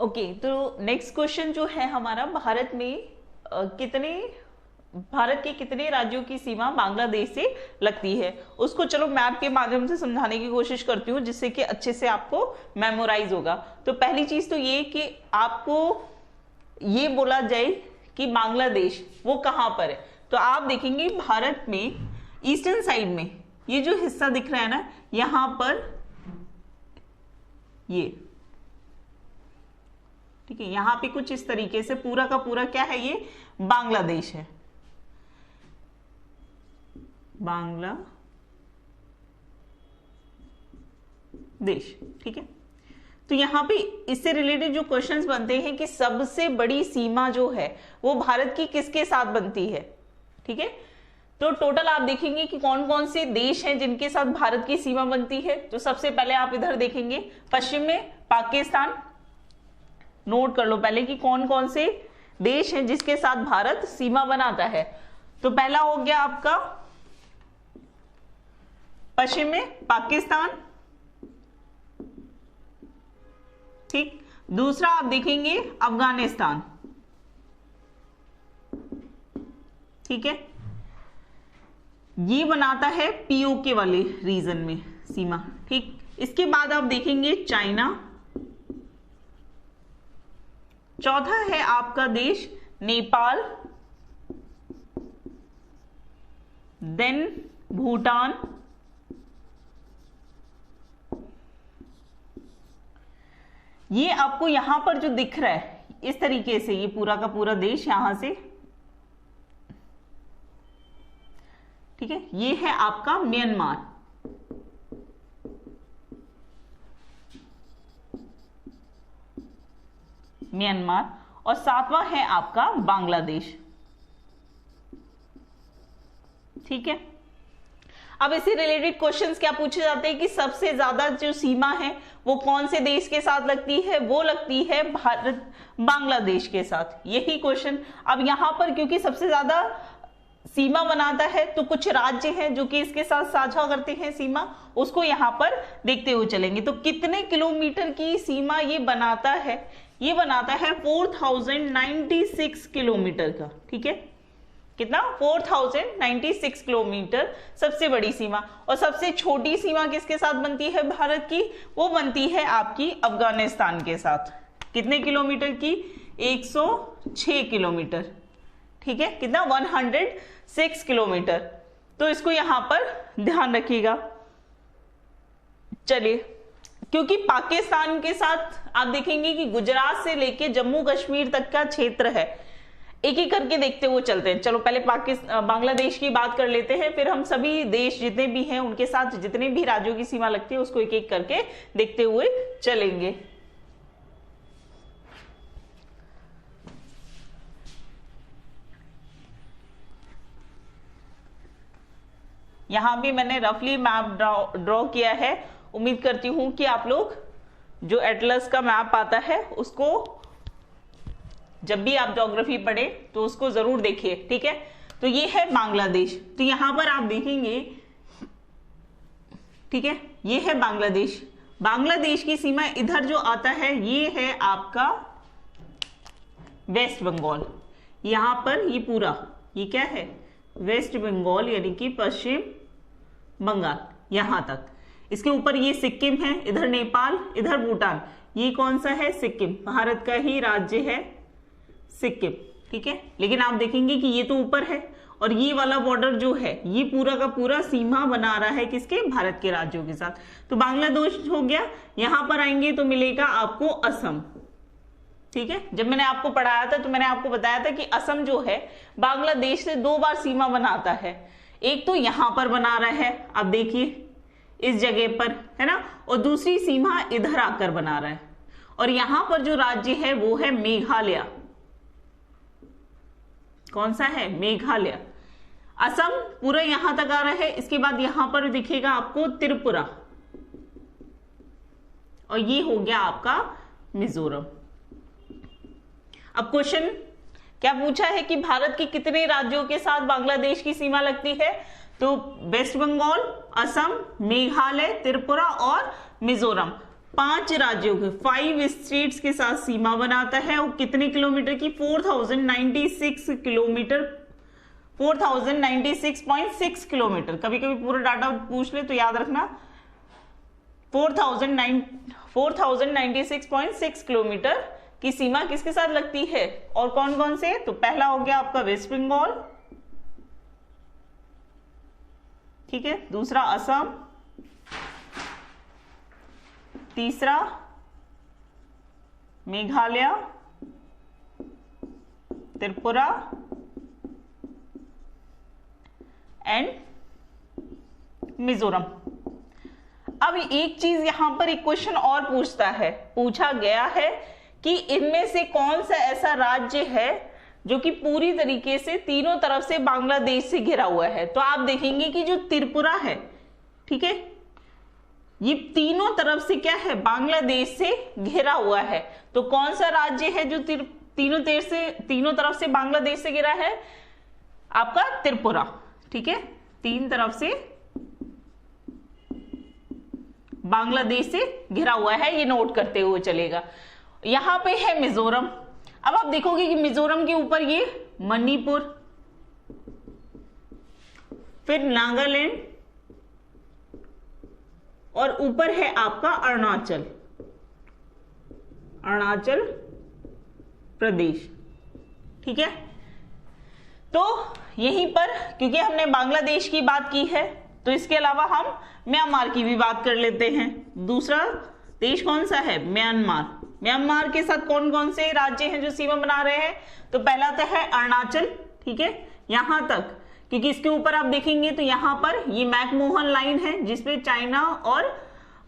Okay, तो next question जो है हमारा, भारत के कितने राज्यों की सीमा बांग्लादेश से लगती है, उसको चलो मैप के माध्यम से समझाने की कोशिश करती हूँ, जिससे कि अच्छे से आपको मेमोराइज होगा। तो पहली चीज तो ये कि आपको ये बोला जाए कि बांग्लादेश वो कहां पर है, तो आप देखेंगे भारत में ईस्टर्न साइड में ये जो हिस्सा दिख रहा है ना, यहां पर ये, ठीक है, यहां पे कुछ इस तरीके से पूरा का पूरा क्या है, ये बांग्लादेश है, बांग्लादेश, ठीक है। तो यहां पे इससे रिलेटेड जो क्वेश्चंस बनते हैं कि सबसे बड़ी सीमा जो है वो भारत की किसके साथ बनती है, ठीक है। तो टोटल आप देखेंगे कि कौन कौन से देश हैं जिनके साथ भारत की सीमा बनती है। तो सबसे पहले आप इधर देखेंगे पश्चिम में पाकिस्तान, नोट कर लो पहले कि कौन कौन से देश हैं जिसके साथ भारत सीमा बनाता है। तो पहला हो गया आपका पश्चिम में पाकिस्तान, ठीक। दूसरा आप देखेंगे अफगानिस्तान, ठीक है, ये बनाता है पीओके वाले रीजन में सीमा, ठीक। इसके बाद आप देखेंगे चाइना, चौथा है आपका देश नेपाल, देन भूटान, ये आपको यहां पर जो दिख रहा है इस तरीके से, ये पूरा का पूरा देश यहां से, ठीक है, ये है आपका म्यांमार, म्यांमार, और सातवां है आपका बांग्लादेश, ठीक है। अब इससे रिलेटेड क्वेश्चंस क्या पूछे जाते हैं कि सबसे ज्यादा जो सीमा है वो कौन से देश के साथ लगती है, वो लगती है भारत बांग्लादेश के साथ, यही क्वेश्चन। अब यहां पर क्योंकि सबसे ज्यादा सीमा बनाता है तो कुछ राज्य हैं जो कि इसके साथ साझा करते हैं सीमा, उसको यहां पर देखते हुए चलेंगे। तो कितने किलोमीटर की सीमा ये बनाता है, ये बनाता है 4096 किलोमीटर का, ठीक है, कितना, 4096 किलोमीटर सबसे बड़ी सीमा। और सबसे छोटी सीमा किसके साथ बनती है भारत की, वो बनती है आपकी अफगानिस्तान के साथ, कितने किलोमीटर की, 106 किलोमीटर, ठीक है, कितना, 106 किलोमीटर। तो इसको यहां पर ध्यान रखिएगा। चलिए, क्योंकि पाकिस्तान के साथ आप देखेंगे कि गुजरात से लेके जम्मू कश्मीर तक का क्षेत्र है, एक एक करके देखते हुए चलते हैं। चलो पहले बांग्लादेश की बात कर लेते हैं, फिर हम सभी देश जितने भी हैं उनके साथ जितने भी राज्यों की सीमा लगती है उसको एक एक करके देखते हुए चलेंगे। यहां भी मैंने रफली मैप ड्रॉ किया है। उम्मीद करती हूं कि आप लोग जो एटलस का मैप आता है उसको जब भी आप ज्योग्राफी पढ़े तो उसको जरूर देखिए, ठीक है। तो ये है बांग्लादेश, तो यहां पर आप देखेंगे, ठीक है, ये है बांग्लादेश। बांग्लादेश की सीमा इधर जो आता है ये है आपका वेस्ट बंगाल, यहां पर ये पूरा ये क्या है, वेस्ट बंगाल यानी कि पश्चिम बंगाल, यहां तक। इसके ऊपर ये सिक्किम है, इधर नेपाल, इधर भूटान, ये कौन सा है, सिक्किम, भारत का ही राज्य है सिक्किम, ठीक है। लेकिन आप देखेंगे कि ये तो ऊपर है और ये वाला बॉर्डर जो है ये पूरा का पूरा सीमा बना रहा है किसके, भारत के राज्यों के साथ। तो बांग्लादेश हो गया। यहां पर आएंगे तो मिलेगा आपको असम, ठीक है। जब मैंने आपको पढ़ाया था तो मैंने आपको बताया था कि असम जो है बांग्लादेश से 2 बार सीमा बनाता है। एक तो यहां पर बना रहा है, आप देखिए इस जगह पर, है ना, और दूसरी सीमा इधर आकर बना रहा है। और यहां पर जो राज्य है वो है मेघालय, कौन सा है, मेघालय। असम पूरा यहां तक आ रहा है। इसके बाद यहां पर दिखेगा आपको त्रिपुरा, और ये हो गया आपका मिजोरम। अब क्वेश्चन क्या पूछा है कि भारत के कितने राज्यों के साथ बांग्लादेश की सीमा लगती है, तो वेस्ट बंगाल, असम, मेघालय, त्रिपुरा और मिजोरम। 5 राज्यों के 5 स्टेट्स के साथ सीमा बनाता है। और कितने किलोमीटर की? 4096 किलोमीटर, 4096.6 किलोमीटर। कभी कभी पूरा डाटा पूछ ले तो याद रखना 4096.6 किलोमीटर की सीमा किसके साथ लगती है और कौन कौन से? तो पहला हो गया आपका वेस्ट बंगाल, ठीक है, दूसरा असम, तीसरा मेघालय, त्रिपुरा एंड मिजोरम। अब एक चीज यहां पर एक क्वेश्चन और पूछा गया है कि इनमें से कौन सा ऐसा राज्य है जो कि पूरी तरीके से तीनों तरफ से बांग्लादेश से घिरा हुआ है। तो आप देखेंगे कि जो त्रिपुरा है, ठीक है, ये तीनों तरफ से क्या है? बांग्लादेश से घिरा हुआ है। तो कौन सा राज्य है जो तीनों तरफ से बांग्लादेश से घिरा है? आपका त्रिपुरा, ठीक है, 3 तरफ से बांग्लादेश से घिरा हुआ है, ये नोट करते हुए चलेगा। यहां पे है मिजोरम। अब आप देखोगे कि मिजोरम के ऊपर ये मणिपुर, फिर नागालैंड और ऊपर है आपका अरुणाचल प्रदेश, ठीक है। तो यहीं पर क्योंकि हमने बांग्लादेश की बात की है तो इसके अलावा हम म्यांमार की भी बात कर लेते हैं। दूसरा देश कौन सा है? म्यांमार के साथ कौन कौन से राज्य हैं जो सीमा बना रहे हैं? तो पहला तो है अरुणाचल, ठीक है, यहां तक, क्योंकि इसके ऊपर आप देखेंगे तो यहां पर ये मैकमोहन लाइन है जिसपे चाइना और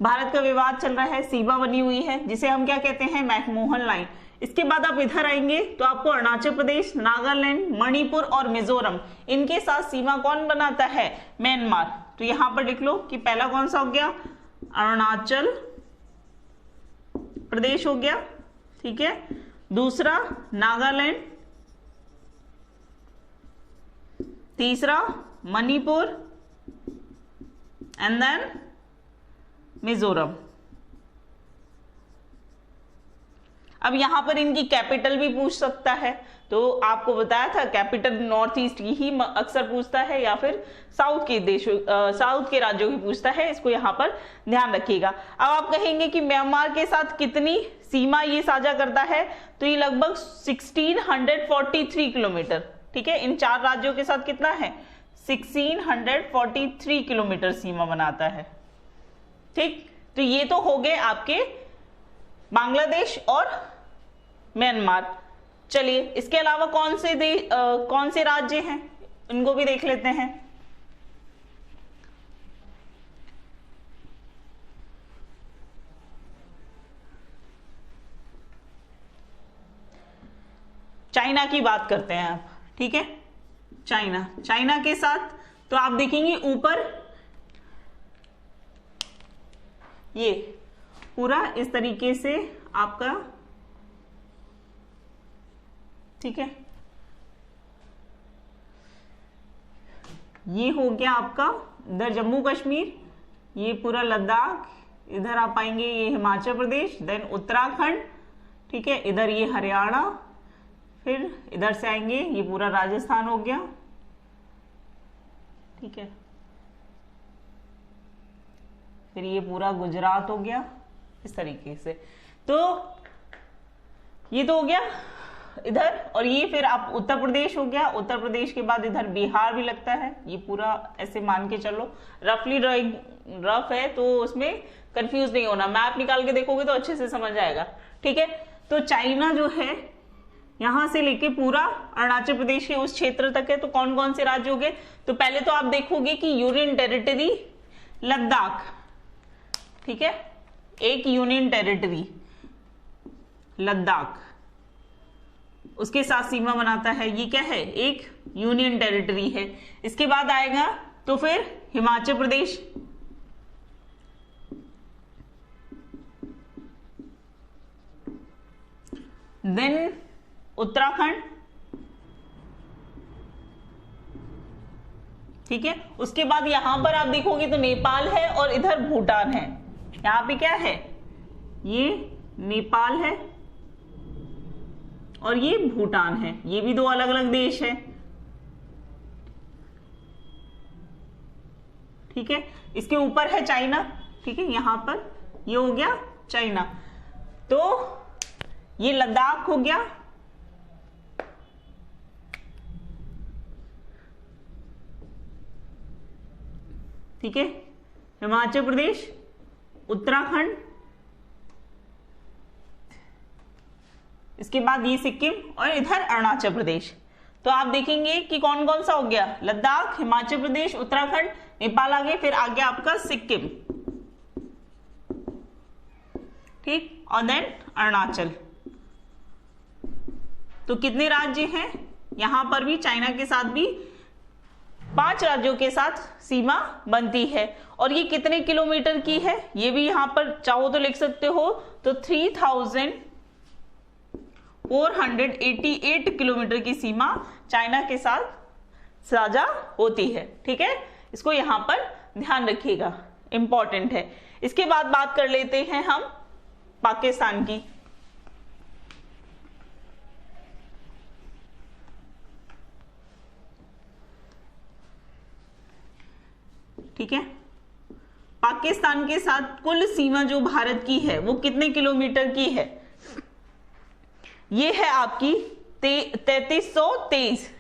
भारत का विवाद चल रहा है, सीमा बनी हुई है जिसे हम क्या कहते हैं? McMahon line. इसके बाद आप इधर आएंगे तो आपको अरुणाचल प्रदेश, नागालैंड, मणिपुर और मिजोरम, इनके साथ सीमा कौन बनाता है? म्यांमार। तो यहां पर लिख लो कि पहला कौन सा हो गया? अरुणाचल प्रदेश हो गया, ठीक है, दूसरा नागालैंड, तीसरा मणिपुर एंड देन मिजोरम। अब यहां पर इनकी कैपिटल भी पूछ सकता है, तो आपको बताया था कैपिटल नॉर्थ ईस्ट की ही अक्सर पूछता है या फिर साउथ के राज्यों की पूछता है, इसको यहां पर ध्यान रखिएगा। अब आप कहेंगे कि म्यांमार के साथ कितनी सीमा ये साझा करता है? तो ये लगभग 1643 किलोमीटर, ठीक है, इन 4 राज्यों के साथ कितना है? 1643 किलोमीटर सीमा बनाता है, ठीक। तो ये तो हो गए आपके बांग्लादेश और म्यांमार। चलिए इसके अलावा कौन से राज्य हैं इनको भी देख लेते हैं। चाइना की बात करते हैं आप, ठीक है, चाइना के साथ तो आप देखेंगे ऊपर ये पूरा इस तरीके से आपका, ठीक है, ये हो गया आपका इधर जम्मू कश्मीर, ये पूरा लद्दाख, इधर आप पाएंगे ये हिमाचल प्रदेश, देन उत्तराखंड, ठीक है, इधर ये हरियाणा, फिर इधर से आएंगे ये पूरा राजस्थान हो गया, ठीक है, फिर ये पूरा गुजरात हो गया इस तरीके से। तो ये तो हो गया इधर, और ये फिर आप उत्तर प्रदेश हो गया, उत्तर प्रदेश के बाद इधर बिहार भी लगता है, ये पूरा ऐसे मान के चलो, रफली रफ है तो उसमें कंफ्यूज नहीं होना, मैप निकाल के देखोगे तो अच्छे से समझ आएगा, ठीक है। तो चाइना जो है यहां से लेके पूरा अरुणाचल प्रदेश के उस क्षेत्र तक है। तो कौन कौन से राज्य हो गए? तो पहले तो आप देखोगे कि यूनियन टेरिटरी लद्दाख, ठीक है, एक यूनियन टेरिटरी लद्दाख उसके साथ सीमा बनाता है, ये क्या है? एक यूनियन टेरिटरी है। इसके बाद आएगा तो फिर हिमाचल प्रदेश, देन उत्तराखंड, ठीक है, उसके बाद यहां पर आप देखोगे तो नेपाल है और इधर भूटान है। यहां पे क्या है? ये नेपाल है और ये भूटान है। ये भी दो अलग अलग देश है। ठीक है, इसके ऊपर है चाइना। ठीक है, यहां पर ये हो गया चाइना। तो ये लद्दाख हो गया, ठीक है, हिमाचल प्रदेश, उत्तराखंड, इसके बाद ये सिक्किम और इधर अरुणाचल प्रदेश। तो आप देखेंगे कि कौन कौन सा हो गया, लद्दाख, हिमाचल प्रदेश, उत्तराखंड, नेपाल आगे, फिर आगे आपका सिक्किम, ठीक, और देन अरुणाचल। तो कितने राज्य हैं, यहां पर भी चाइना के साथ भी 5 राज्यों के साथ सीमा बनती है। और ये कितने किलोमीटर की है, ये भी यहां पर चाहो तो लिख सकते हो। तो 3488 किलोमीटर की सीमा चाइना के साथ साझा होती है। ठीक है, इसको यहां पर ध्यान रखिएगा, इंपॉर्टेंट है। इसके बाद बात कर लेते हैं हम पाकिस्तान की। ठीक है, पाकिस्तान के साथ कुल सीमा जो भारत की है वो कितने किलोमीटर की है, ये है आपकी 3323।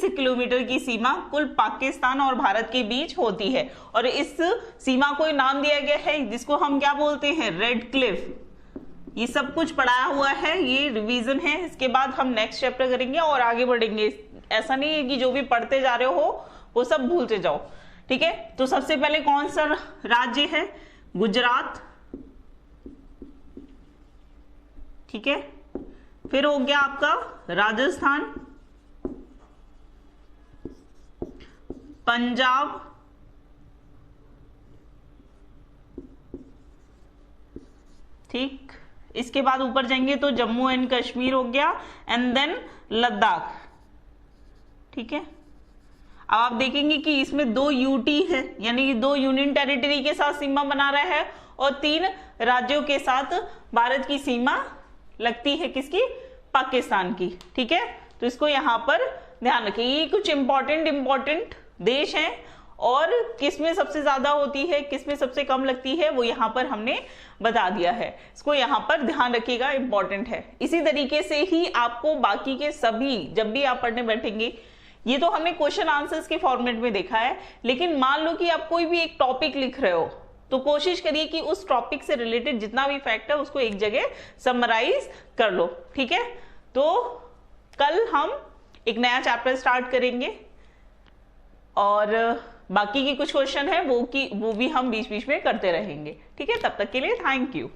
किलोमीटर की सीमा कुल पाकिस्तान और भारत के बीच होती है। और इस सीमा को नाम दिया गया है जिसको हम क्या बोलते हैं, रेड क्लिफ। ये सब कुछ पढ़ाया हुआ है, ये रिवीजन है। इसके बाद हम नेक्स्ट चैप्टर करेंगे और आगे बढ़ेंगे। ऐसा नहीं है कि जो भी पढ़ते जा रहे हो वो सब भूलते जाओ। ठीक है, तो सबसे पहले कौन सा राज्य है, गुजरात। ठीक है, फिर हो गया आपका राजस्थान, पंजाब, ठीक, इसके बाद ऊपर जाएंगे तो जम्मू एंड कश्मीर हो गया, एंड देन लद्दाख। ठीक है, अब आप देखेंगे कि इसमें 2 यूटी है, यानी कि 2 यूनियन टेरिटरी के साथ सीमा बना रहा है और 3 राज्यों के साथ भारत की सीमा लगती है, किसकी, पाकिस्तान की। ठीक है, तो इसको यहां पर ध्यान रखिए। ये कुछ इंपॉर्टेंट देश हैं और किसमें सबसे ज्यादा होती है, किसमें सबसे कम लगती है, वो यहां पर हमने बता दिया है। इसको यहां पर ध्यान रखिएगा, इंपॉर्टेंट है। इसी तरीके से ही आपको बाकी के सभी, जब भी आप पढ़ने बैठेंगे, ये तो हमने क्वेश्चन आंसर्स के फॉर्मेट में देखा है, लेकिन मान लो कि आप कोई भी एक टॉपिक लिख रहे हो तो कोशिश करिए कि उस टॉपिक से रिलेटेड जितना भी फैक्ट है उसको एक जगह समराइज कर लो। ठीक है, तो कल हम एक नया चैप्टर स्टार्ट करेंगे और बाकी के कुछ क्वेश्चन है वो भी हम बीच बीच में करते रहेंगे। ठीक है, तब तक के लिए थैंक यू।